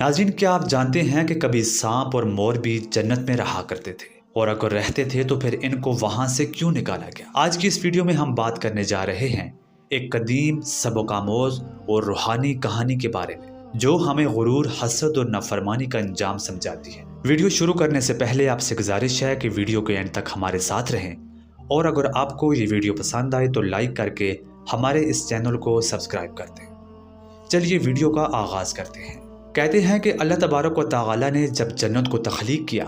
ناظرین، کیا آپ جانتے ہیں کہ کبھی سانپ اور مور بھی جنت میں رہا کرتے تھے، اور اگر رہتے تھے تو پھر ان کو وہاں سے کیوں نکالا گیا؟ آج کی اس ویڈیو میں ہم بات کرنے جا رہے ہیں ایک قدیم، سبق آموز اور روحانی کہانی کے بارے میں جو ہمیں غرور، حسد اور نافرمانی کا انجام سمجھاتی ہے۔ ویڈیو شروع کرنے سے پہلے آپ سے گزارش ہے کہ ویڈیو کے اینڈ تک ہمارے ساتھ رہیں، اور اگر آپ کو یہ ویڈیو پسند آئے تو لائک کر کے ہمارے اس چینل کو سبسکرائب کر دیں۔ چلیے ویڈیو کا آغاز کرتے ہیں۔ کہتے ہیں کہ اللہ تبارک و تعالی نے جب جنت کو تخلیق کیا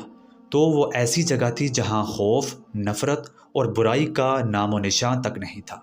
تو وہ ایسی جگہ تھی جہاں خوف، نفرت اور برائی کا نام و نشان تک نہیں تھا۔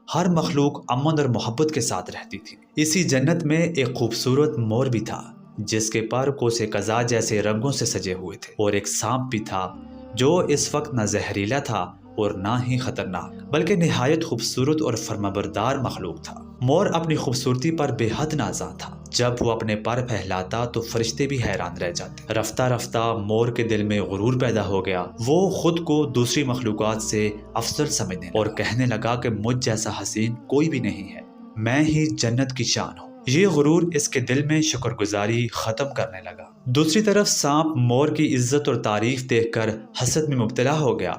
ہر مخلوق امن اور محبت کے ساتھ رہتی تھی۔ اسی جنت میں ایک خوبصورت مور بھی تھا جس کے پر کوس قزح جیسے رنگوں سے سجے ہوئے تھے، اور ایک سانپ بھی تھا جو اس وقت نہ زہریلا تھا اور نہ ہی خطرناک، بلکہ نہایت خوبصورت اور فرمانبردار مخلوق تھا۔ مور اپنی خوبصورتی پر بے حد نازاں تھا۔ جب وہ اپنے پر پھیلاتا تو فرشتے بھی حیران رہ جاتے۔ رفتہ رفتہ مور کے دل میں غرور پیدا ہو گیا۔ وہ خود کو دوسری مخلوقات سے افضل سمجھنے اور کہنے لگا کہ مجھ جیسا حسین کوئی بھی نہیں ہے، میں ہی جنت کی شان ہوں۔ یہ غرور اس کے دل میں شکر گزاری ختم کرنے لگا۔ دوسری طرف سانپ مور کی عزت اور تعریف دیکھ کر حسد میں مبتلا ہو گیا۔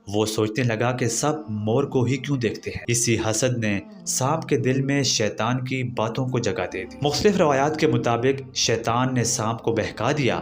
وہ سوچنے لگا کہ سب مور کو ہی کیوں دیکھتے ہیں۔ اسی حسد نے سانپ کے دل میں شیطان کی باتوں کو جگہ دے دی۔ مختلف روایات کے مطابق شیطان نے سانپ کو بہکا دیا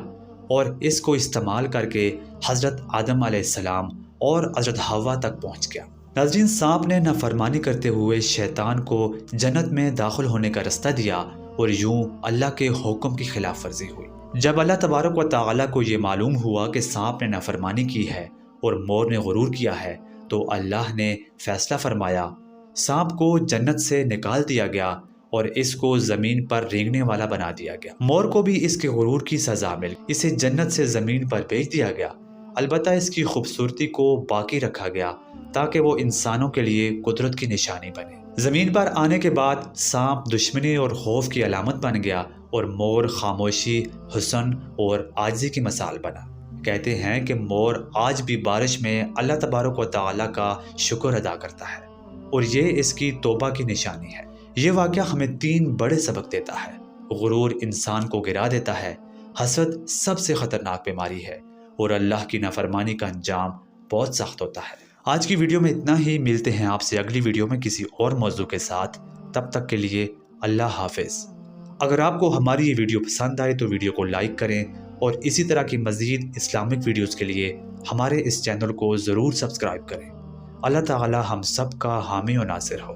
اور اس کو استعمال کر کے حضرت آدم علیہ السلام اور حضرت حوا تک پہنچ گیا۔ ناظرین، سانپ نے نافرمانی کرتے ہوئے شیطان کو جنت میں داخل ہونے کا رستہ دیا، اور یوں اللہ کے حکم کی خلاف ورزی ہوئی۔ جب اللہ تبارک و تعالیٰ کو یہ معلوم ہوا کہ سانپ نے نافرمانی کی ہے اور مور نے غرور کیا ہے تو اللہ نے فیصلہ فرمایا، سانپ کو جنت سے نکال دیا گیا اور اس کو زمین پر رینگنے والا بنا دیا گیا۔ مور کو بھی اس کے غرور کی سزا مل، اسے جنت سے زمین پر بھیج دیا گیا۔ البتہ اس کی خوبصورتی کو باقی رکھا گیا تاکہ وہ انسانوں کے لیے قدرت کی نشانی بنے۔ زمین پر آنے کے بعد سانپ دشمنی اور خوف کی علامت بن گیا، اور مور خاموشی، حسن اور عاجزی کی مثال بنا۔ کہتے ہیں کہ مور آج بھی بارش میں اللہ تبارک و تعالیٰ کا شکر ادا کرتا ہے، اور یہ اس کی توبہ کی نشانی ہے۔ یہ واقعہ ہمیں 3 بڑے سبق دیتا ہے۔ غرور انسان کو گرا دیتا ہے، حسد سب سے خطرناک بیماری ہے، اور اللہ کی نافرمانی کا انجام بہت سخت ہوتا ہے۔ آج کی ویڈیو میں اتنا ہی، ملتے ہیں آپ سے اگلی ویڈیو میں کسی اور موضوع کے ساتھ۔ تب تک کے لیے اللہ حافظ۔ اگر آپ کو ہماری یہ ویڈیو پسند آئے تو ویڈیو کو لائک کریں، اور اسی طرح کی مزید اسلامک ویڈیوز کے لیے ہمارے اس چینل کو ضرور سبسکرائب کریں۔ اللہ تعالی ہم سب کا حامی و ناصر ہو۔